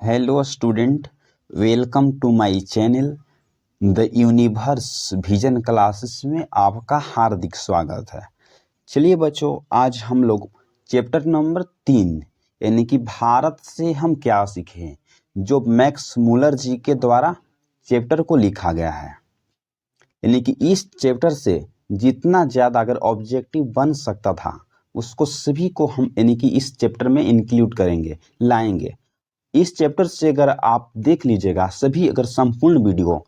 Hello student, welcome to my channel the universe vision classes में आपका हार्दिक स्वागत है। चलिए बच्चों, आज हम लोग चैप्टर नंबर 3 यानी कि भारत से हम क्या सीखें, जो मैक्स मूलर जी के द्वारा चैप्टर को लिखा गया है। यानी कि इस चैप्टर से जितना ज़्यादा अगर ऑब्जेक्टिव बन सकता था उसको सभी को हम यानी कि इस चैप्टर में इंक्लूड करेंगे, लाएंगे। इस चैप्टर से अगर आप देख लीजिएगा सभी अगर संपूर्ण वीडियो,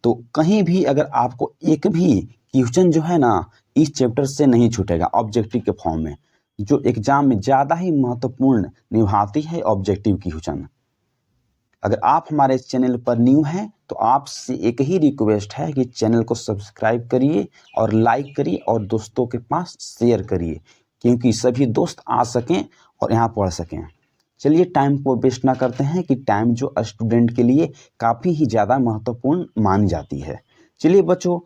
तो कहीं भी अगर आपको एक भी क्वेश्चन जो है ना इस चैप्टर से नहीं छूटेगा ऑब्जेक्टिव के फॉर्म में, जो एग्जाम में ज़्यादा ही महत्वपूर्ण निभाती है ऑब्जेक्टिव क्वेश्चन। अगर आप हमारे चैनल पर न्यू हैं तो आपसे एक ही रिक्वेस्ट है कि चैनल को सब्सक्राइब करिए और लाइक करिए और दोस्तों के पास शेयर करिए, क्योंकि सभी दोस्त आ सकें और यहाँ पढ़ सकें। चलिए टाइम को वेस्ट ना करते हैं कि टाइम जो स्टूडेंट के लिए काफ़ी ही ज़्यादा महत्वपूर्ण मानी जाती है। चलिए बच्चों,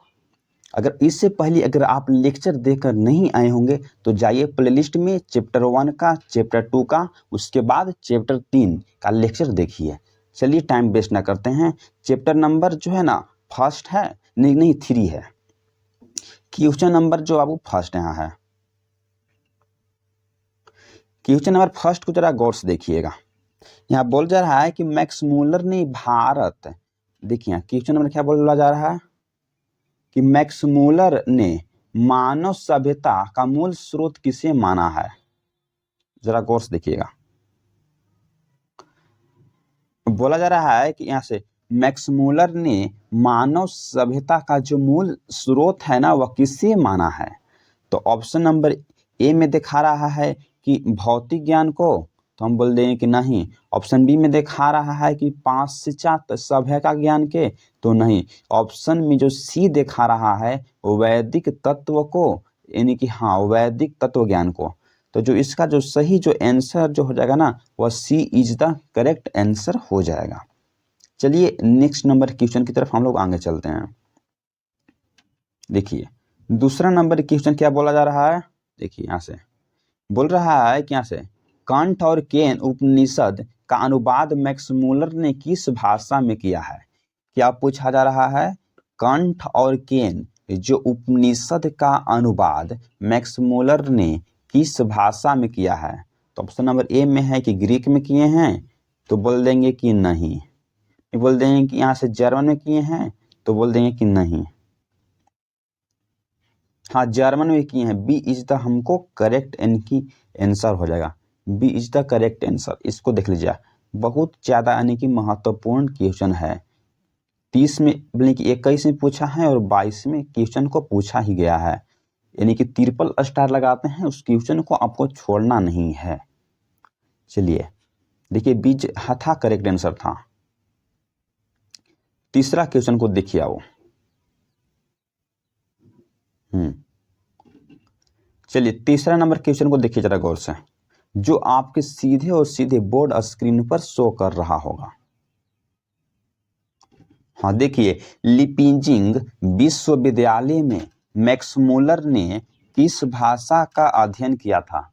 अगर इससे पहले अगर आप लेक्चर देकर नहीं आए होंगे तो जाइए प्लेलिस्ट में चैप्टर 1 का, चैप्टर 2 का, उसके बाद चैप्टर 3 का लेक्चर देखिए। चलिए टाइम वेस्ट ना करते हैं। चैप्टर नंबर जो है ना फर्स्ट है, नहीं 3 है। क्वेश्चन नंबर जो अब फर्स्ट यहाँ है, क्वेश्चन नंबर फर्स्ट को जरा गौर से देखिएगा। यहाँ बोल जा रहा है कि मैक्स मूलर ने भारत, देखिए क्वेश्चन नंबर क्या बोला जा रहा है कि मैक्स मूलर ने मानव सभ्यता का मूल स्रोत किसे माना है। जरा गौर से देखिएगा, बोला जा रहा है कि यहाँ से मैक्स मूलर ने मानव सभ्यता का जो मूल स्रोत है ना वह किसे माना है। तो ऑप्शन नंबर ए में दिखा रहा है कि भौतिक ज्ञान को, तो हम बोल देंगे कि नहीं। ऑप्शन बी में दिखा रहा है कि पाश्चात्य सभ्यता ज्ञान के, तो नहीं। ऑप्शन में जो सी दिखा रहा है वैदिक तत्व को, यानी कि हाँ वैदिक तत्व ज्ञान को। तो जो इसका जो सही जो आंसर जो हो जाएगा ना वह सी इज द करेक्ट आंसर हो जाएगा। चलिए नेक्स्ट नंबर क्वेश्चन की तरफ हम लोग आगे चलते हैं। देखिए दूसरा नंबर क्वेश्चन क्या बोला जा रहा है। देखिए यहाँ से बोल रहा है कि यहाँ से कांट और केन उपनिषद का अनुवाद मैक्स मूलर ने किस भाषा में किया है। क्या पूछा जा रहा है, कांट और केन जो उपनिषद का अनुवाद मैक्स मूलर ने किस भाषा में किया है। तो ऑप्शन नंबर ए में है कि ग्रीक में किए हैं, तो बोल देंगे कि नहीं। बोल देंगे कि यहाँ से जर्मन में किए हैं, तो बोल देंगे कि नहीं। हाँ जर्मन में किए हैं। बी इज द हमको करेक्ट इनकी आंसर हो जाएगा। B is the correct answer. इसको देख लीजिए, बहुत ज़्यादा यानी कि महत्वपूर्ण क्वेश्चन है। 30 में यानी कि 21 में पूछा है और 22 में क्वेश्चन को पूछा ही गया है, यानी कि ट्रिपल स्टार लगाते हैं। उस क्वेश्चन को आपको छोड़ना नहीं है। चलिए देखिए बीज था करेक्ट आंसर था। तीसरा क्वेश्चन को देखिए आओ। चलिए तीसरा नंबर क्वेश्चन को देखिए जरा गौर से, जो आपके सीधे और सीधे बोर्ड स्क्रीन पर शो कर रहा होगा। हाँ देखिए, लिपिंजिंग विश्वविद्यालय में मैक्स मूलर ने किस भाषा का अध्ययन किया था।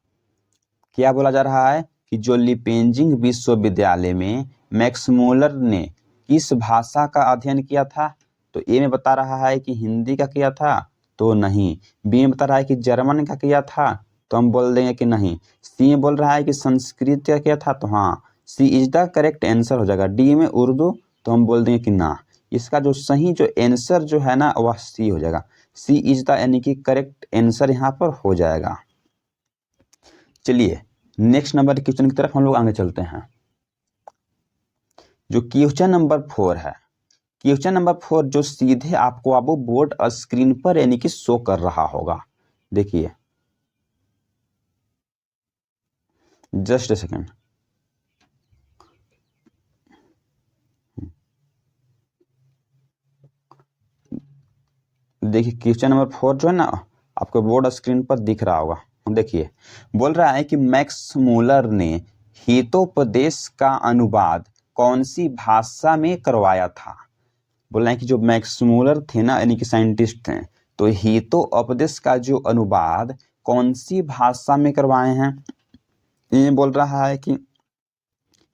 क्या बोला जा रहा है कि जो लिपिंजिंग विश्वविद्यालय में मैक्स मूलर ने किस भाषा का अध्ययन किया था। तो ए में बता रहा है कि हिंदी का किया था, तो नहीं। बी में बता रहा है कि जर्मन का किया था, तो हम बोल देंगे कि नहीं। सी में बोल रहा है कि संस्कृत का किया था, तो हाँ सी इज द करेक्ट आंसर हो जाएगा। डी में उर्दू, तो हम बोल देंगे कि ना। इसका जो सही जो आंसर जो है ना वह सी हो जाएगा। सी इज द यानी कि करेक्ट आंसर यहाँ पर हो जाएगा। चलिए नेक्स्ट नंबर क्वेश्चन की तरफ हम लोग आगे चलते हैं। जो क्वेश्चन नंबर 4 है, क्वेश्चन नंबर 4 जो सीधे आपको अब बोर्ड स्क्रीन पर यानी कि शो कर रहा होगा। देखिए जस्ट ए सेकेंड। देखिए क्वेश्चन नंबर 4 जो है ना आपको बोर्ड स्क्रीन पर दिख रहा होगा। देखिए बोल रहा है कि मैक्स मूलर ने हितोपदेश का अनुवाद कौन सी भाषा में करवाया था। बोल रहे हैं कि जो मैक्स मूलर थे ना यानी कि साइंटिस्ट थे, तो हितोपदेश का जो अनुवाद कौन सी भाषा में करवाए हैं। ये बोल रहा है कि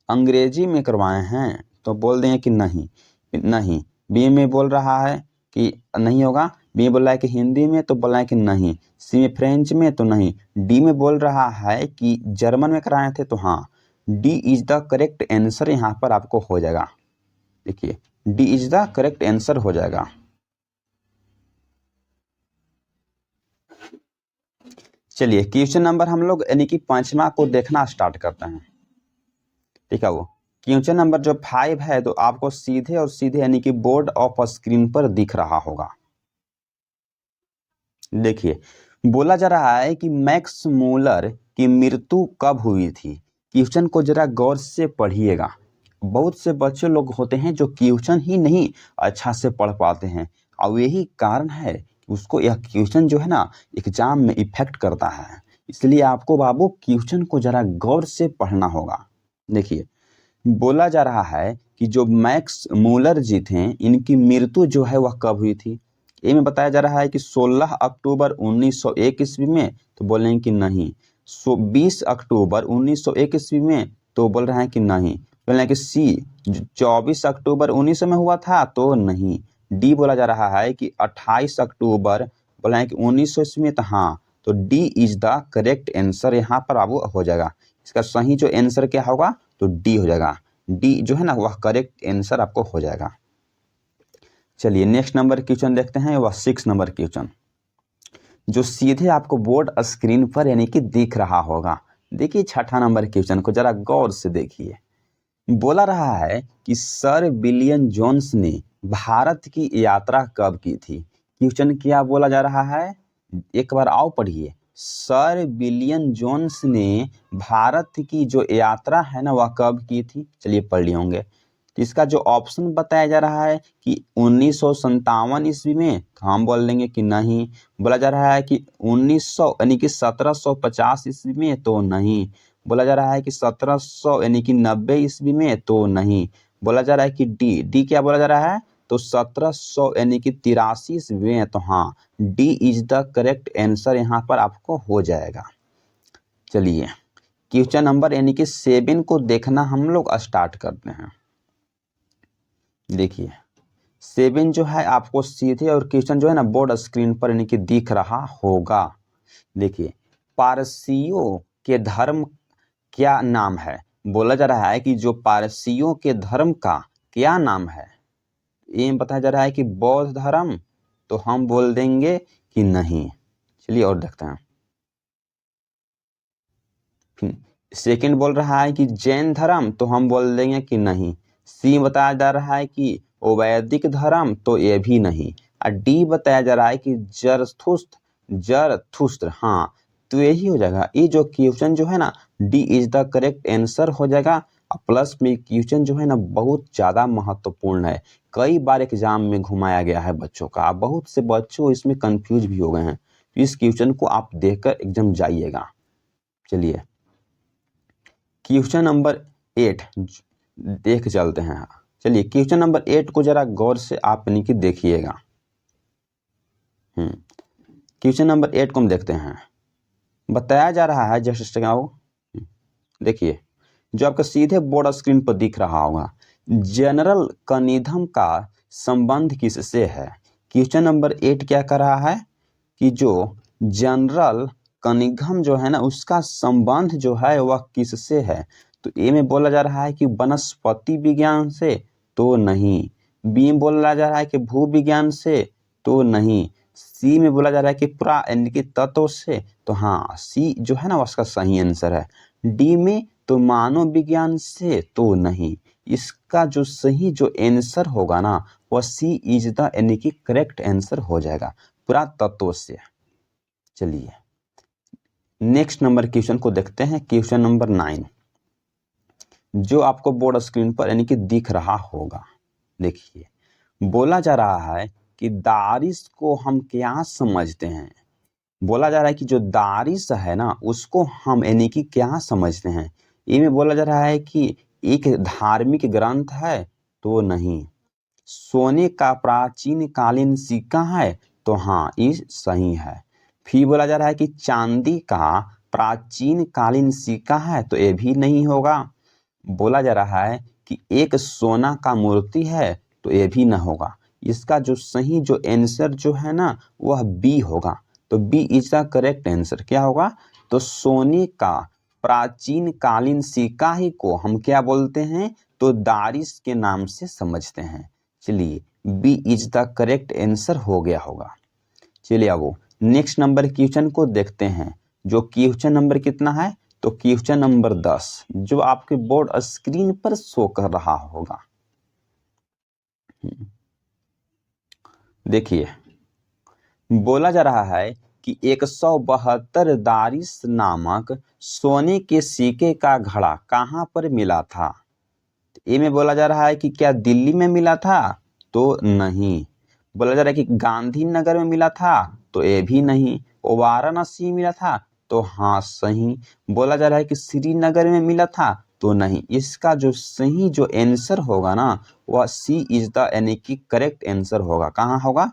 अंग्रेजी में करवाए हैं तो बोल देंगे कि नहीं नहीं। बी में बोल रहा है कि नहीं होगा, बी में बोल रहा है कि हिंदी में तो बोल रहा है कि नहीं, सी में फ्रेंच में तो नहीं, डी में बोल रहा है कि जर्मन में कराए थे तो हाँ, D is the correct answer यहाँ पर आपको हो जाएगा। देखिए D is the correct answer हो जाएगा। चलिए क्वेश्चन नंबर हम लोग यानी कि 5वां को देखना स्टार्ट करते हैं। ठीक है, वो क्वेश्चन नंबर जो 5 है तो आपको सीधे और सीधे यानी कि बोर्ड ऑफ स्क्रीन पर दिख रहा होगा। देखिए बोला जा रहा है कि मैक्स मूलर की मृत्यु कब हुई थी। क्वेश्चन को जरा गौर से पढ़िएगा। बहुत से बच्चे लोग होते हैं जो क्वेश्चन ही नहीं अच्छा से पढ़ पाते हैं और यही कारण है कि उसको यह क्वेश्चन जो है ना एग्जाम में इफेक्ट करता है। इसलिए आपको बाबू क्वेश्चन को जरा गौर से पढ़ना होगा। देखिए बोला जा रहा है कि जो मैक्स मूलर जी थे इनकी मृत्यु जो है वह कब हुई थी। ये में बताया जा रहा है कि 16 अक्टूबर 1901 ईस्वी में तो बोलेंगे कि नहीं, 20 अक्टूबर 1901 ईस्वी में तो बोल रहे हैं कि नहीं, बोल रहे हैं कि सी 24 अक्टूबर 1900 में हुआ था तो नहीं, डी बोला जा रहा है कि 28 अक्टूबर बोल रहे हैं कि 1900 ईस्वी में तो हाँ, तो D is the correct answer यहाँ पर बाबू हो जाएगा। इसका सही जो आंसर क्या होगा तो डी हो जाएगा। डी जो है ना वह करेक्ट आंसर आपको हो जाएगा। चलिए नेक्स्ट नंबर क्वेश्चन देखते हैं, वह 6 नंबर क्वेश्चन जो सीधे आपको बोर्ड स्क्रीन पर यानी कि दिख रहा होगा। देखिए 6ठा नंबर क्वेश्चन को जरा गौर से देखिए। बोला रहा है कि सर विलियम जोन्स ने भारत की यात्रा कब की थी। क्वेश्चन क्या बोला जा रहा है, एक बार आओ पढ़िए। सर विलियम जोन्स ने भारत की जो यात्रा है ना वह कब की थी। चलिए पढ़ लिए होंगे। तो इसका जो ऑप्शन बताया जा रहा है कि 1957 ईस्वी में, तो हम बोल देंगे कि नहीं। बोला जा रहा है कि 1900 यानी कि 1750 ईस्वी में तो नहीं। बोला जा रहा है कि 1700 यानी कि 90 ईस्वी में तो नहीं। बोला जा रहा है कि डी क्या बोला जा रहा है तो 1700 यानी कि 83 ईस्वी में तो हाँ, D is the correct answer यहाँ पर आपको हो जाएगा। चलिए क्वेश्चन नंबर यानी कि 7 को देखना हम लोग स्टार्ट करते हैं। देखिए 7 जो है आपको सीधे और क्वेश्चन जो है ना बोर्ड स्क्रीन पर यानी कि दिख रहा होगा। देखिए पारसियों के धर्म क्या नाम है। बोला जा रहा है कि जो पारसियों के धर्म का क्या नाम है। ये बताया जा रहा है कि बौद्ध धर्म, तो हम बोल देंगे कि नहीं। चलिए और देखते हैं। फिर सेकंड बोल रहा है कि जैन धर्म, तो हम बोल देंगे कि नहीं। सी बताया जा रहा है कि वैदिक धर्म, तो ये भी नहीं। और डी बताया जा रहा है कि जरथुस्त्र, हाँ तो यही हो जाएगा। ये जो क्वेश्चन जो है ना D is the correct answer हो जाएगा। प्लस में क्वेश्चन जो है ना बहुत ज़्यादा महत्वपूर्ण है, कई बार एग्जाम में घुमाया गया है बच्चों का। बहुत से बच्चों इसमें कंफ्यूज भी हो गए हैं। तो इस क्वेश्चन को आप देखकर एकदम जाइएगा। चलिए क्वेश्चन नंबर 8 देख चलते हैं। चलिए क्वेश्चन नंबर 8 को जरा गौर से आप यानी कि देखिएगा। क्वेश्चन नंबर 8 को हम देखते हैं। बताया जा रहा है जस्ट देखिए जो आपका सीधे बोर्ड स्क्रीन पर दिख रहा होगा, जनरल कनिंघम का संबंध किससे है। क्वेश्चन नंबर 8 क्या कर रहा है कि जो जनरल कनिंघम जो है ना उसका संबंध जो है वह किससे है। तो ए में बोला जा रहा है कि वनस्पति विज्ञान से, तो नहीं। बी में बोला जा रहा है कि भू विज्ञान से, तो नहीं। सी में बोला जा रहा है कि पुरा यानी कि तत्व से, तो हाँ सी जो है ना उसका सही आंसर है। डी में तो मानव विज्ञान से, तो नहीं। इसका जो सही जो आंसर होगा ना वह सी इज द यानी कि करेक्ट आंसर हो जाएगा, पुरा तत्व से। चलिए नेक्स्ट नंबर क्वेश्चन को देखते हैं। क्वेश्चन नंबर 9 जो आपको बोर्ड स्क्रीन पर यानी कि दिख रहा होगा। देखिए बोला जा रहा है कि दारिश को हम क्या समझते हैं। बोला जा रहा है कि जो दारिश है ना उसको हम यानी कि क्या समझते हैं। ये में बोला जा रहा है कि एक धार्मिक ग्रंथ है, तो नहीं। सोने का प्राचीन कालीन सिक्का है, तो हाँ ये सही है। फिर बोला जा रहा है कि चांदी का प्राचीन कालीन सिक्का है, तो ये भी नहीं होगा। बोला जा रहा है कि एक सोना का मूर्ति है, तो ये भी ना होगा। इसका जो सही जो आंसर जो है ना वह बी होगा। तो B is the correct answer. क्या होगा? तो सोने का प्राचीन कालीन सिक्का ही को हम क्या बोलते हैं? तो दारिश के नाम से समझते हैं। चलिए, B is the correct answer हो गया होगा। चलिए अब नेक्स्ट नंबर क्वेश्चन को देखते हैं। जो क्वेश्चन नंबर कितना है? तो क्वेश्चन नंबर 10 जो आपके बोर्ड स्क्रीन पर शो कर रहा होगा। देखिए, बोला जा रहा है कि 172 दारिश नामक सोने के सिक्के का घड़ा कहाँ पर मिला था? ए में बोला जा रहा है कि क्या दिल्ली में मिला था? तो नहीं। बोला जा रहा है कि गांधीनगर में मिला था? तो ये भी नहीं। वाराणसी में मिला था? तो हाँ सही। बोला जा रहा है कि श्रीनगर में मिला था? तो नहीं। इसका जो सही जो आंसर होगा ना वह सी इज द यानी कि करेक्ट आंसर होगा। कहाँ होगा?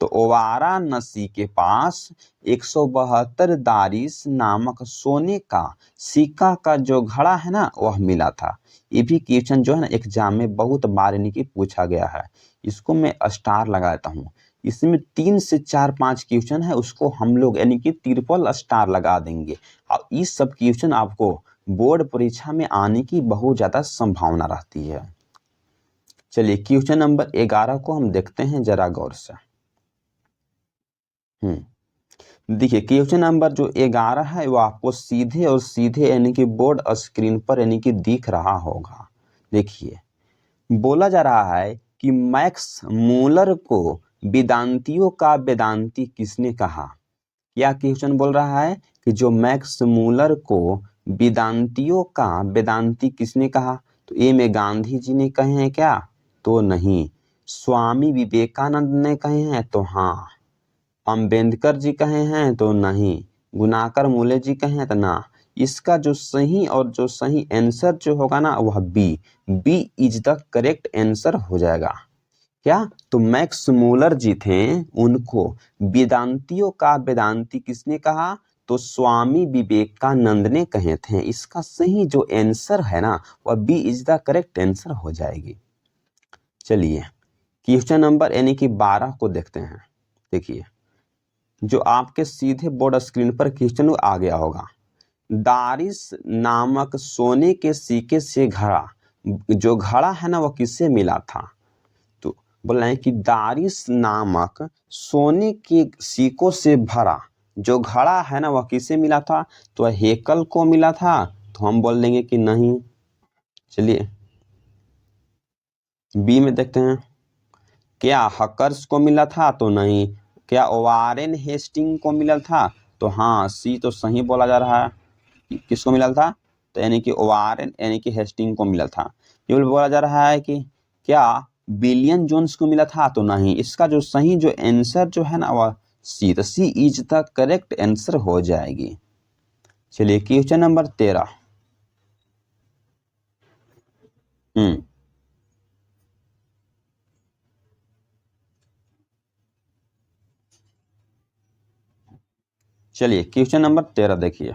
तो वाराणसी के पास 172 दारिश नामक सोने का सिक्का का जो घड़ा है ना वह मिला था। ये भी क्वेश्चन जो है ना एग्जाम में बहुत बार यानी कि पूछा गया है। इसको मैं स्टार लगाता हूँ। इसमें 3 से 4 5 क्वेश्चन है उसको हम लोग यानी कि ट्रिपल स्टार लगा देंगे। और इस सब क्वेश्चन आपको बोर्ड परीक्षा में आने की बहुत ज्यादा संभावना रहती है। चलिए क्वेश्चन नंबर 11 को हम देखते हैं जरा गौर से। देखिए क्वेश्चन नंबर जो 11 है वो आपको सीधे और सीधे यानी कि बोर्ड स्क्रीन पर यानी कि दिख रहा होगा। देखिए, बोला जा रहा है कि मैक्स मूलर को वेदांतियों का वेदांती किसने कहा? क्या क्वेश्चन बोल रहा है कि जो मैक्स मूलर को वेदांतियों का वेदांती किसने कहा? तो ए में गांधी जी ने कहे हैं क्या? तो नहीं। स्वामी विवेकानंद ने कहे हैं? तो हाँ। अम्बेडकर जी कहे हैं? तो नहीं। गुनाकर मूले जी कहे हैं? तो ना। इसका जो सही और जो सही आंसर जो होगा ना वह B is the correct answer हो जाएगा। क्या? तो मैक्स मूलर जी थे, उनको वेदांतियों का वेदांती किसने कहा? तो स्वामी विवेकानंद ने कहे थे। इसका सही जो आंसर है ना वह B is the correct answer हो जाएगी। चलिए क्वेश्चन नंबर यानी कि 12 को देखते हैं। देखिए, जो आपके सीधे बोर्ड स्क्रीन पर क्वेश्चन आ गया होगा। दारिश नामक सोने के सिक्के से घड़ा, जो घड़ा है ना वह किससे मिला था? तो बोल रहे हैं कि दारिश नामक सोने के सिक्कों से भरा जो घड़ा है ना वह किससे मिला था? तो हेकल को मिला था? तो हम बोल देंगे कि नहीं। चलिए बी में देखते हैं। क्या हकर्स को मिला था? तो नहीं। क्या वारेन हेस्टिंग को मिला था? तो हाँ सी तो सही बोला जा रहा है। किसको मिला था? तो यानी कि वारेन यानी कि हेस्टिंग को मिला था। ये बोला जा रहा है कि क्या विलियम जोन्स को मिला था? तो नहीं। इसका जो सही जो आंसर जो है ना वह सी, तो सी इज द करेक्ट आंसर हो जाएगी। चलिए क्वेश्चन नंबर 13। चलिए क्वेश्चन नंबर 13 देखिए।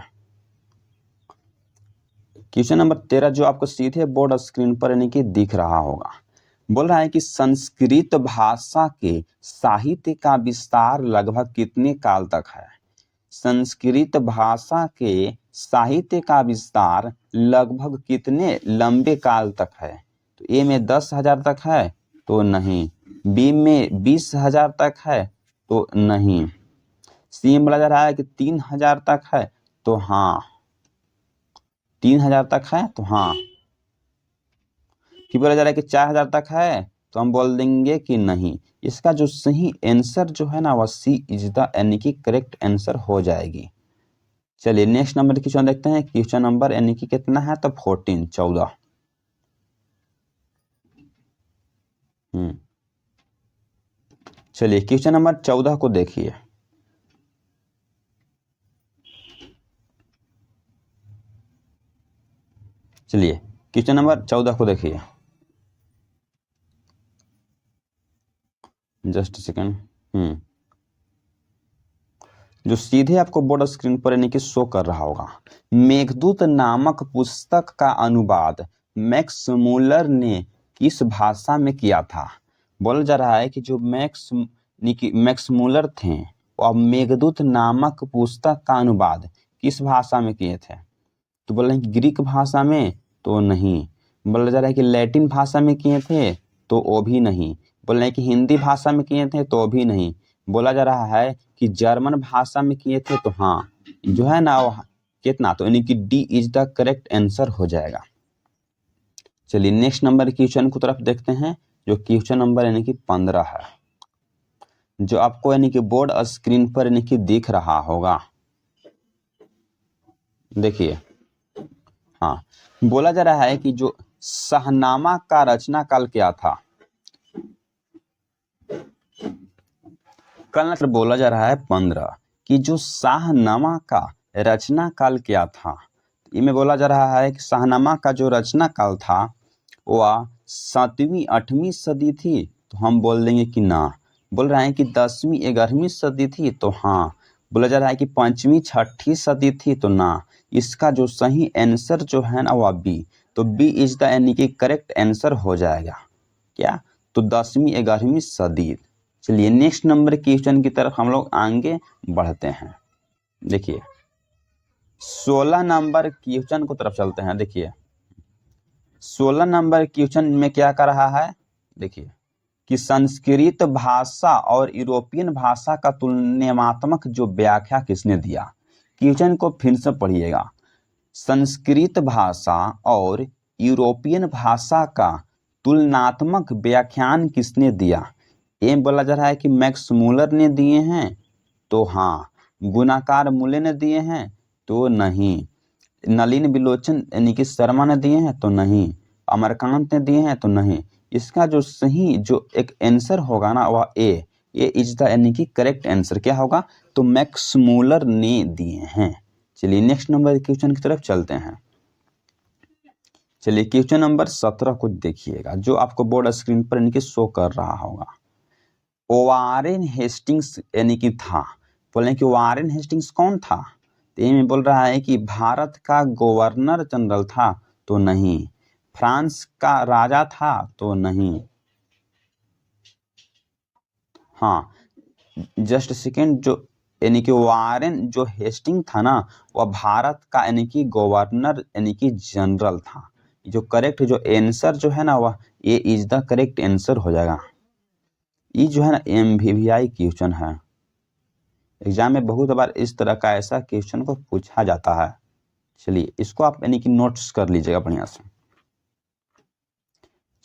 क्वेश्चन नंबर 13 जो आपको सीधे बोर्ड स्क्रीन पर यानी कि दिख रहा होगा। बोल रहा है कि संस्कृत भाषा के साहित्य का विस्तार लगभग कितने काल तक है? संस्कृत भाषा के साहित्य का विस्तार लगभग कितने लंबे काल तक है? तो ए में 10,000 तक है? तो नहीं। बी में 20,000 तक है? तो नहीं। सी में बोला जा रहा है कि 3,000 तक है? तो हाँ। 3,000 तक है? तो हाँ। फिर बोला जा रहा है कि 4,000 तक है? तो हम बोल देंगे कि नहीं। इसका जो सही आंसर जो है ना वह सी इज द यानी कि करेक्ट आंसर हो जाएगी। चलिए नेक्स्ट नंबर क्वेश्चन देखते हैं। क्वेश्चन नंबर यानी कि कितना है? तो 14। चलिए क्वेश्चन नंबर 14 को देखिए। चलिए क्वेश्चन नंबर 14 को देखिए। Just second. जो सीधे आपको बोर्ड स्क्रीन पर यानी कि शो कर रहा होगा। मेघदूत नामक पुस्तक का अनुवाद मैक्स मूलर ने किस भाषा में किया था? बोला जा रहा है कि जो मैक्स मूलर थे और मेघदूत नामक पुस्तक का अनुवाद किस भाषा में किए थे? तो बोल रहे हैं कि ग्रीक भाषा में, तो नहीं। बोला जा रहा है कि लैटिन भाषा में किए थे, तो वो भी नहीं। बोल रहे हैं कि हिंदी भाषा में किए थे, तो भी नहीं। बोला जा रहा है कि जर्मन भाषा में किए थे, तो हाँ जो है ना वो कितना, तो यानी कि D is the correct answer हो जाएगा। चलिए नेक्स्ट नंबर क्वेश्चन की तरफ देखते हैं, जो क्वेश्चन नंबर यानी कि 15 है, जो आपको यानी कि बोर्ड स्क्रीन पर यानी कि दिख रहा होगा। देखिए, हाँ, बोला जा रहा है कि जो शाहनामा का रचना काल क्या था? कल बोला जा रहा है 15 कि जो शाहनामा का रचना काल क्या था? इनमें बोला जा रहा है कि शाहनामा का जो रचना काल था वह 7वीं 8वीं सदी थी, तो हम बोल देंगे कि ना। बोल रहे हैं कि 10वीं 11वीं सदी थी, तो हाँ। बोला जा रहा है कि 5वीं 6वीं सदी थी, तो ना। इसका जो सही आंसर जो है ना वह बी, तो बी इज द यानी कि करेक्ट आंसर हो जाएगा। क्या? तो 10वीं 11वीं सदी। चलिए नेक्स्ट नंबर क्वेश्चन की तरफ हम लोग आगे बढ़ते हैं। देखिए 16 नंबर क्वेश्चन की तरफ चलते हैं। देखिए 16 नंबर क्वेश्चन में क्या कर रहा है? देखिए कि संस्कृत भाषा और यूरोपियन भाषा का तुलनात्मक जो व्याख्या किसने दिया? क्वेश्चन को फिर से पढ़िएगा। संस्कृत भाषा और यूरोपियन भाषा का तुलनात्मक व्याख्यान किसने दिया? ये बोला जा रहा है कि मैक्स मूलर ने दिए हैं, तो हाँ। गुणाकार मूल्य ने दिए हैं, तो नहीं। नलिन बिलोचन यानी कि शर्मा ने दिए हैं, तो नहीं। अमरकांत ने दिए हैं, तो नहीं। इसका जो सही जो एक आंसर होगा ना वह ए इज द यानी कि करेक्ट आंसर क्या होगा? तो मैक्स मूलर ने दिए हैं। चलिए नेक्स्ट नंबर क्वेश्चन की तरफ चलते हैं। चलिए क्वेश्चन नंबर 17 को देखिएगा, जो आपको बोर्ड स्क्रीन पर यानी कि शो कर रहा होगा। वारेन हेस्टिंग्स यानी कि था, बोले कि वारेन हेस्टिंग्स कौन था? तो ये में बोल रहा है कि भारत का गवर्नर जनरल था, तो नहीं। फ्रांस का राजा था, तो नहीं। हाँ जस्ट सेकेंड, जो यानी कि वारेन जो हेस्टिंग था ना वह भारत का यानी कि गवर्नर यानी कि जनरल था। जो करेक्ट जो आंसर जो है ना वह ए इज द करेक्ट आंसर हो जाएगा। ये जो है ना MVVI क्वेश्चन है, एग्जाम में बहुत बार इस तरह का ऐसा क्वेश्चन को पूछा जाता है। चलिए इसको आप यानी कि नोट्स कर लीजिएगा बढ़िया से।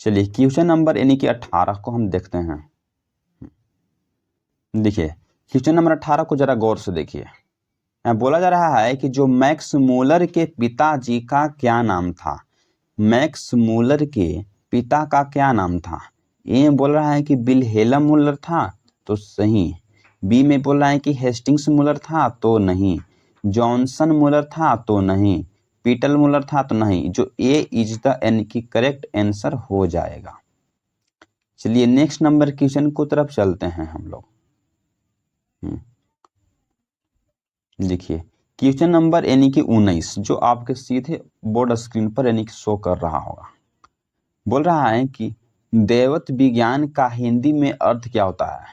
चलिए क्वेश्चन नंबर यानी कि 18 को हम देखते हैं। देखिए क्वेश्चन नंबर 18 को जरा गौर से देखिए। बोला जा रहा है कि जो मैक्स मूलर के पिताजी का क्या नाम था? मैक्स मूलर के पिता का क्या नाम था? ए बोल रहा है कि विल्हेल्म मूलर था, तो सही। बी में बोल रहा है कि हेस्टिंग्स मूलर था, तो नहीं। जॉनसन मूलर था, तो नहीं। पीटर मूलर था, तो नहीं। जो ए इज द यानी कि करेक्ट आंसर हो जाएगा। चलिए नेक्स्ट नंबर क्वेश्चन को तरफ चलते हैं हम लोग। देखिए क्वेश्चन नंबर यानी कि 19, जो आपके सीधे बोर्ड स्क्रीन पर यानी कि शो कर रहा होगा। बोल रहा है कि दैवत विज्ञान का हिंदी में अर्थ क्या होता है?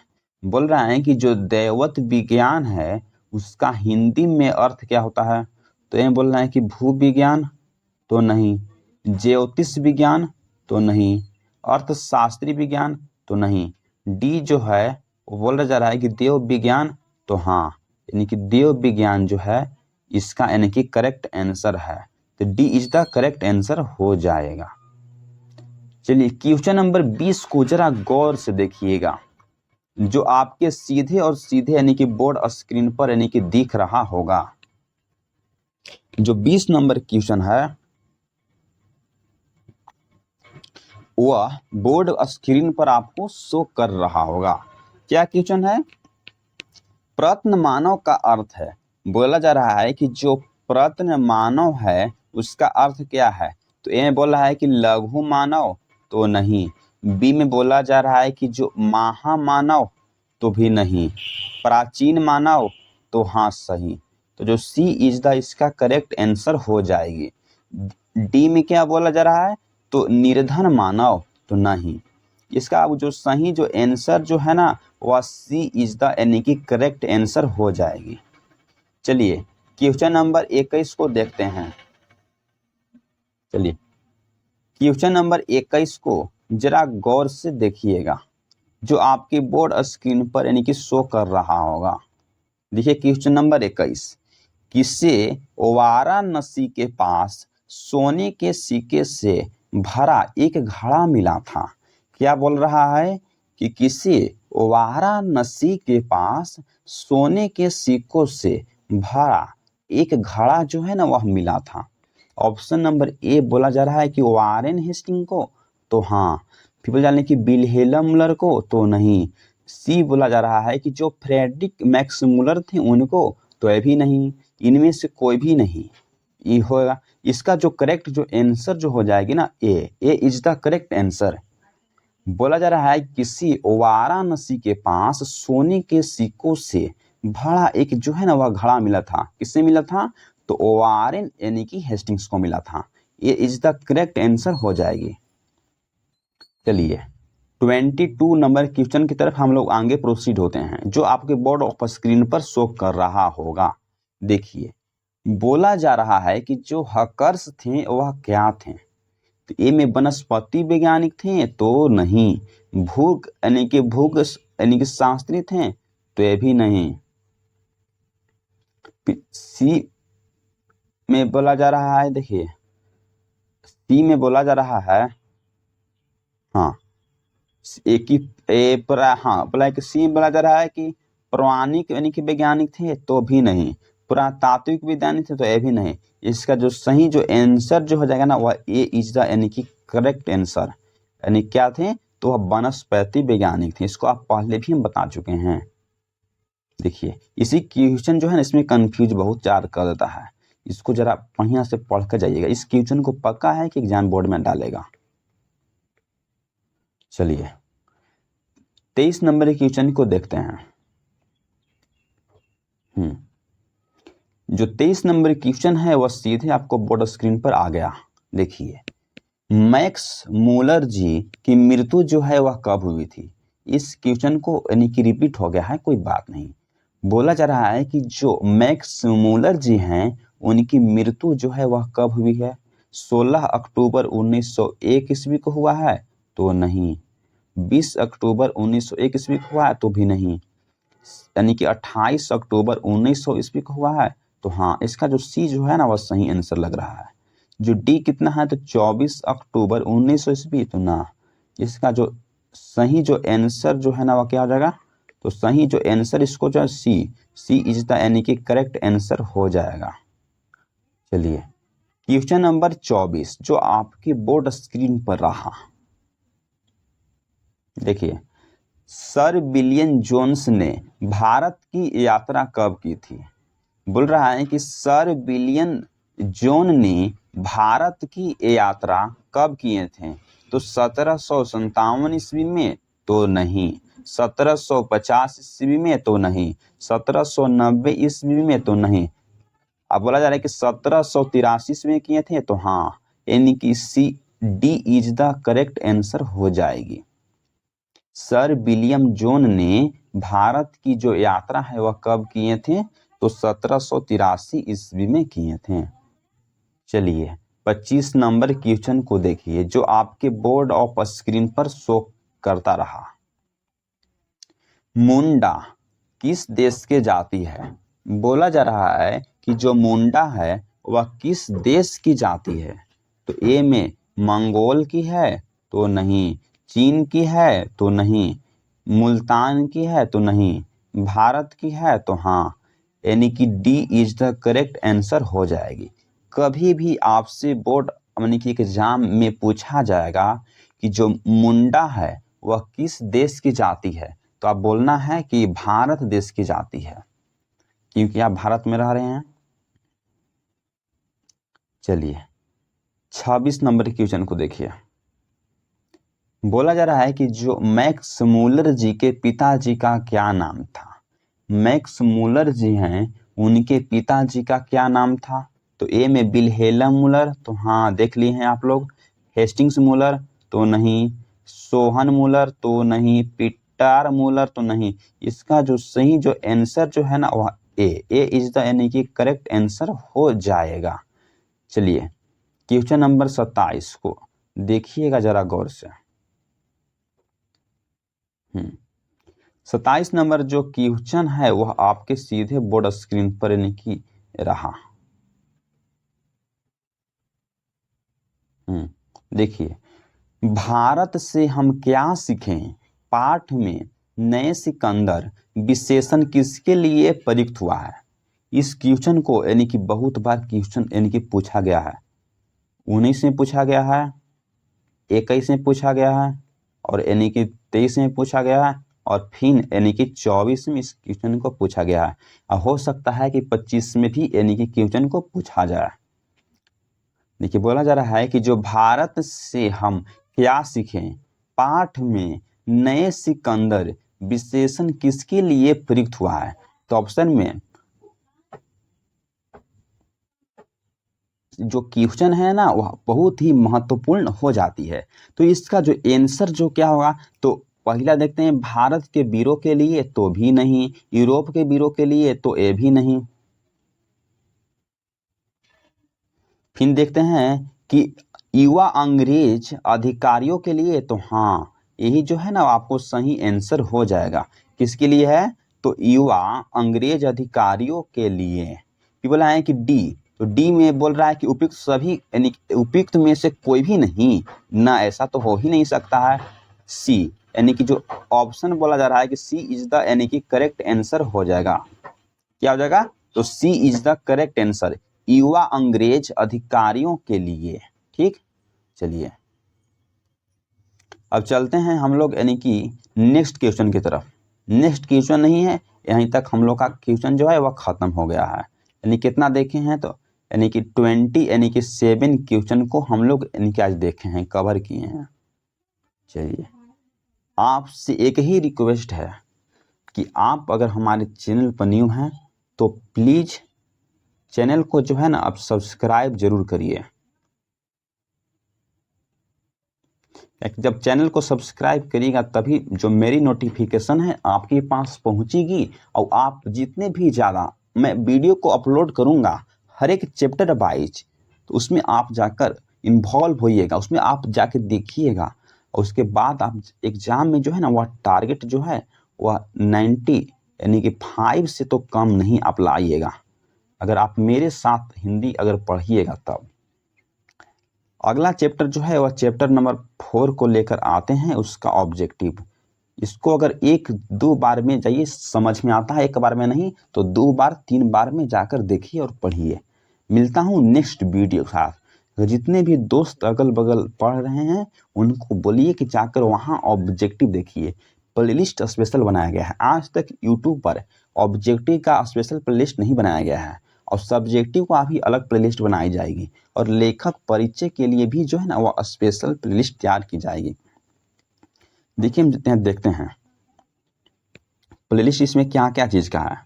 बोल रहा है कि जो दैवत विज्ञान है उसका हिंदी में अर्थ क्या होता है? तो ये बोल रहा है कि भू विज्ञान, तो नहीं। ज्योतिष विज्ञान, तो नहीं। अर्थशास्त्री विज्ञान, तो नहीं। डी जो है वो बोला जा रहा है कि देव विज्ञान, तो हाँ। यानी कि देव विज्ञान जो है इसका यानी कि करेक्ट आंसर है, तो D is the correct answer हो जाएगा। चलिए क्वेश्चन नंबर 20 को जरा गौर से देखिएगा, जो आपके सीधे और सीधे यानी कि बोर्ड स्क्रीन पर यानी कि दिख रहा होगा। जो 20 नंबर क्वेश्चन है वह बोर्ड स्क्रीन पर आपको शो कर रहा होगा। क्या क्वेश्चन है? प्रत्न मानव का अर्थ है। बोला जा रहा है कि जो प्रत्न मानव है उसका अर्थ क्या है? तो ए में बोला है कि लघु मानव, तो नहीं। बी में बोला जा रहा है कि जो महामानव, तो भी नहीं। प्राचीन मानव, तो हाँ सही। तो जो सी इज द इसका करेक्ट आंसर हो जाएगी। डी में क्या बोला जा रहा है तो निर्धन मानव तो नहीं। इसका अब जो सही जो आंसर जो है ना वह सी इज द यानी कि करेक्ट आंसर हो जाएगी। चलिए क्वेश्चन नंबर 21 को देखते हैं। चलिए क्वेश्चन नंबर 21 को जरा गौर से देखिएगा, जो आपके बोर्ड स्क्रीन पर यानी कि शो कर रहा होगा। देखिए क्वेश्चन नंबर 21, किसे वाराणसी के पास सोने के सिक्के से भरा एक घड़ा मिला था। क्या बोल रहा है कि किसे वाराणसी के पास सोने के सिक्कों से भरा एक घड़ा जो है ना वह मिला था। ऑप्शन नंबर ए बोला जा रहा है कि वारेन हेस्टिंग को, तो हाँ। फिर बोला जा रहा है कि विल्हेल्म मुलर को, तो नहीं। सी बोला जा रहा है कि जो फ्रेडरिक मैक्स मुलर थे उनको, तो ये भी नहीं। इनमें से कोई भी नहीं ये होगा। इसका जो करेक्ट जो आंसर जो हो जाएगी ना ए इज द करेक्ट आंसर। बोला जा रहा है किसी वाराणसी के पास सोने के सिक्कों से भरा एक जो है ना वह घड़ा मिला था। किससे मिला था? तो वारेन यानी कि हेस्टिंग्स को मिला था। ये इज द करेक्ट आंसर हो जाएगी। चलिए 22 नंबर क्वेश्चन की तरफ हम लोग आगे प्रोसीड होते हैं, जो आपके बोर्ड ऑफ स्क्रीन पर शो कर रहा होगा। देखिए बोला जा रहा है कि जो हकर्स थे वह क्या थे। तो ए में वनस्पति वैज्ञानिक थे, तो नहीं। भूख यानी कि शास्त्री थे, तो ये भी नहीं। सी में बोला जा रहा है, देखिए सी में बोला जा रहा है, हाँ एक ही बोला कि सी बोला जा रहा है कि पौराणिक यानी कि वैज्ञानिक थे, तो भी नहीं। पुरातात्विक वैज्ञानिक थे, तो ये भी नहीं। इसका जो सही जो आंसर जो हो जाएगा ना वह ए इज द यानी कि करेक्ट आंसर। यानी क्या थे? तो वह वनस्पति वैज्ञानिक थे। इसको आप पहले भी हम बता चुके हैं। देखिए इसी क्वेश्चन जो है ना इसमें कंफ्यूज बहुत ज़्यादा कर देता है। इसको जरा बढ़िया से पढ़ कर जाइएगा। इस क्वेश्चन को पक्का है कि एग्जाम बोर्ड में डालेगा। चलिए 23 नंबर के क्वेश्चन को देखते हैं। जो 23 नंबर क्वेश्चन है वह सीधे आपको बोर्ड स्क्रीन पर आ गया। देखिए मैक्स मूलर जी की मृत्यु जो है वह कब हुई थी। इस क्वेश्चन को यानी कि रिपीट हो गया है, कोई बात नहीं। बोला जा रहा है कि जो मैक्स मूलर जी हैं उनकी मृत्यु जो है वह कब हुई है। 16 अक्टूबर 1901 ईस्वी को हुआ है, तो नहीं। 20 अक्टूबर 1901 ईस्वी को हुआ है, तो भी नहीं। यानी कि 28 अक्टूबर 1900 ईस्वी को हुआ है, तो हाँ। इसका जो सी जो है ना वह सही आंसर लग रहा है। जो डी कितना है, तो 24 अक्टूबर 1900 ईस्वी, तो ना। इसका जो सही जो आंसर जो है ना वह क्या हो जाएगा? तो सही जो आंसर इसको जो है सी इज द यानी कि करेक्ट आंसर हो जाएगा। चलिए क्वेश्चन नंबर 24 जो आपके बोर्ड स्क्रीन पर रहा। देखिए सर विलियम जोन्स ने भारत की यात्रा कब की थी। बोल रहा है कि सर विलियम जोन ने भारत की यात्रा कब किए थे। तो 1757 ईस्वी में, तो नहीं। 1750 ईस्वी में, तो नहीं। 1790 ईस्वी में, तो नहीं। अब बोला जा रहा है कि 1783 ईस्वी में किए थे, तो हाँ। यानी कि C D is the correct answer हो जाएगी। सर विलियम जोन ने भारत की जो यात्रा है वह कब किए थे। तो 1783 ईस्वी में किए थे। चलिए 25 नंबर क्वेश्चन को देखिए, जो आपके बोर्ड ऑफ स्क्रीन पर शो करता रहा। मुंडा किस देश के जाति है। बोला जा रहा है कि जो मुंडा है वह किस देश की जाति है। तो ए में मंगोल की है, तो नहीं। चीन की है, तो नहीं। मुल्तान की है, तो नहीं। भारत की है, तो हाँ। यानी कि D is the correct answer हो जाएगी। कभी भी आपसे बोर्ड यानी कि एग्जाम में पूछा जाएगा कि जो मुंडा है वह किस देश की जाति है, तो आप बोलना है कि भारत देश की जाति है, क्योंकि आप भारत में रह रहे हैं। चलिए 26 नंबर क्वेश्चन को देखिए। बोला जा रहा है कि जो मैक्स मूलर जी के पिताजी का क्या नाम था। मैक्स मूलर जी हैं, उनके पिताजी का क्या नाम था। तो ए में विल्हेल्म मूलर, तो हाँ देख लिए हैं आप लोग। हेस्टिंग्स मूलर तो नहीं, सोहन मूलर तो नहीं, पीटर मूलर तो नहीं। इसका जो सही जो आंसर जो है ना वह ए इज द यानी कि करेक्ट आंसर हो जाएगा। चलिए क्वेश्चन नंबर 27 को देखिएगा जरा गौर से। 27 नंबर जो क्वेश्चन है वह आपके सीधे बोर्ड स्क्रीन पर यानी कि रहा। देखिए, भारत से हम क्या सीखें पाठ में नए सिकंदर विशेषण किसके लिए प्रयुक्त हुआ है। इस क्वेश्चन को यानी कि बहुत बार क्वेश्चन यानी कि पूछा गया है। 19 में पूछा गया है, 21 में पूछा गया है और यानी कि 23 में पूछा गया है और फिर यानी कि 24 में इस क्वेश्चन को पूछा गया है और हो सकता है कि 25 में भी यानी कि क्वेश्चन को पूछा जाए। देखिए बोला जा रहा है कि जो भारत से हम क्या सीखें पाठ में नए सिकंदर विशेषण किसके लिए प्रयुक्त हुआ है। तो ऑप्शन में जो क्वेश्चन है ना वह बहुत ही महत्वपूर्ण हो जाती है। तो इसका जो आंसर जो क्या होगा, तो पहला देखते हैं भारत के वीरों के लिए तो भी नहीं, यूरोप के वीरों के लिए तो ये भी नहीं। फिर देखते हैं कि युवा अंग्रेज अधिकारियों के लिए तो हाँ, यही जो है ना आपको सही आंसर हो जाएगा। किसके लिए है, तो युवा अंग्रेज अधिकारियों के लिए। ये बोला है कि डी, तो डी में बोल रहा है कि उपयुक्त सभी यानी उपयुक्त में से कोई भी नहीं ना, ऐसा तो हो ही नहीं सकता है। सी यानी कि जो ऑप्शन बोला जा रहा है कि सी इज द यानी कि करेक्ट आंसर हो जाएगा। क्या हो जाएगा, तो सी इज द करेक्ट आंसर, युवा अंग्रेज अधिकारियों के लिए। ठीक, चलिए अब चलते हैं हम लोग यानी कि नेक्स्ट क्वेश्चन की तरफ। नेक्स्ट क्वेश्चन नहीं है, यहीं तक हम लोग का क्वेश्चन जो है वह खत्म हो गया है। यानी कितना देखे हैं, तो यानी कि 20 यानी कि 7 क्वेश्चन को हम लोग यानी कि आज देखे हैं, कवर किए हैं। चलिए आपसे एक ही रिक्वेस्ट है कि आप अगर हमारे चैनल पर न्यू हैं तो प्लीज़ चैनल को जो है ना आप सब्सक्राइब जरूर करिए। जब चैनल को सब्सक्राइब करिएगा तभी जो मेरी नोटिफिकेशन है आपके पास पहुंचेगी और आप जितने भी ज़्यादा मैं वीडियो को अपलोड करूंगा हर एक चैप्टर वाइज, तो उसमें आप जाकर इन्वॉल्व होइएगा, उसमें आप जाकर देखिएगा और उसके बाद आप एग्ज़ाम में जो है ना वह टारगेट जो है वह 90 यानी कि 5 से तो कम नहीं आप लाइएगा, अगर आप मेरे साथ हिंदी अगर पढ़िएगा तब। अगला चैप्टर जो है वह चैप्टर नंबर 4 को लेकर आते हैं, उसका ऑब्जेक्टिव। इसको अगर 1-2 बार में जाइए समझ में आता है, एक बार में नहीं तो 2 बार 3 बार में जाकर देखिए और पढ़िए। मिलता हूँ नेक्स्ट वीडियो के साथ। जितने भी दोस्त अगल बगल पढ़ रहे हैं उनको बोलिए कि जाकर वहाँ ऑब्जेक्टिव देखिए, प्लेलिस्ट स्पेशल बनाया गया है। आज तक यूट्यूब पर ऑब्जेक्टिव का स्पेशल प्लेलिस्ट नहीं बनाया गया है और सब्जेक्टिव का भी अलग प्लेलिस्ट बनाई जाएगी और लेखक परिचय के लिए भी जो है ना वह स्पेशल प्लेलिस्ट तैयार की जाएगी। देखिए हम देखते हैं प्लेलिस्ट इसमें क्या क्या चीज़ का है।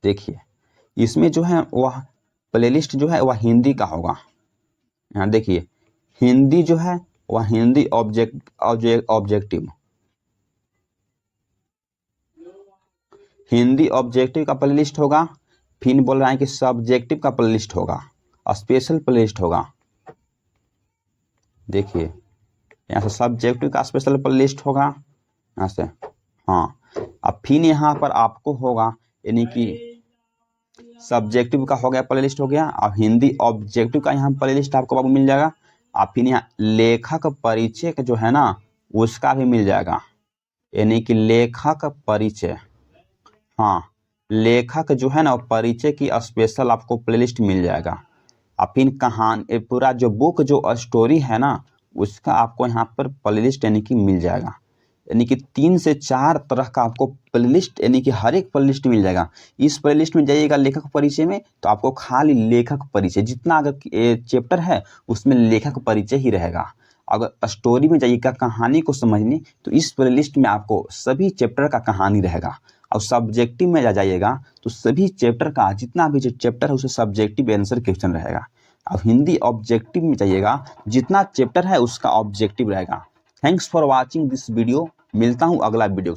देखिए इसमें जो है वह प्लेलिस्ट जो है वह हिंदी का होगा। यहाँ देखिए हिंदी जो है वह हिंदी ऑब्जेक्टिव, हिंदी ऑब्जेक्टिव का प्लेलिस्ट होगा। फिर बोल रहा है कि सब्जेक्टिव का प्लेलिस्ट होगा, स्पेशल प्लेलिस्ट होगा। देखिए यहाँ से सब्जेक्टिव का स्पेशल प्लेलिस्ट होगा यहाँ से, हाँ। अब फिर यहाँ पर आपको होगा यानी कि सब्जेक्टिव का हो गया प्लेलिस्ट हो गया, अब हिंदी ऑब्जेक्टिव का यहाँ प्लेलिस्ट आपको बाबू मिल जाएगा। अब फिर यहाँ लेखक परिचय का जो है ना उसका भी मिल जाएगा, यानी कि लेखक परिचय, हाँ लेखक जो है ना परिचय की स्पेशल आपको प्लेलिस्ट मिल जाएगा। अब फिर कहानी पूरा जो बुक जो स्टोरी है ना उसका आपको यहाँ पर प्लेलिस्ट यानी कि मिल जाएगा। यानी कि 3 से 4 तरह का आपको प्लेलिस्ट यानी कि हर एक प्लेलिस्ट मिल जाएगा। इस प्लेलिस्ट में जाइएगा लेखक परिचय में तो आपको खाली लेखक परिचय जितना अगर चैप्टर है उसमें लेखक परिचय ही रहेगा। अगर स्टोरी में जाइएगा कहानी को समझने तो इस प्लेलिस्ट में आपको सभी चैप्टर का कहानी रहेगा। और सब्जेक्टिव में जाइएगा तो सभी चैप्टर का जितना भी जो चैप्टर है उसे सब्जेक्टिव आंसर क्वेश्चन रहेगा। अब हिंदी ऑब्जेक्टिव में चाहिएगा, जितना चैप्टर है उसका ऑब्जेक्टिव रहेगा। Thanks for watching this video. मिलता हूँ अगला वीडियो।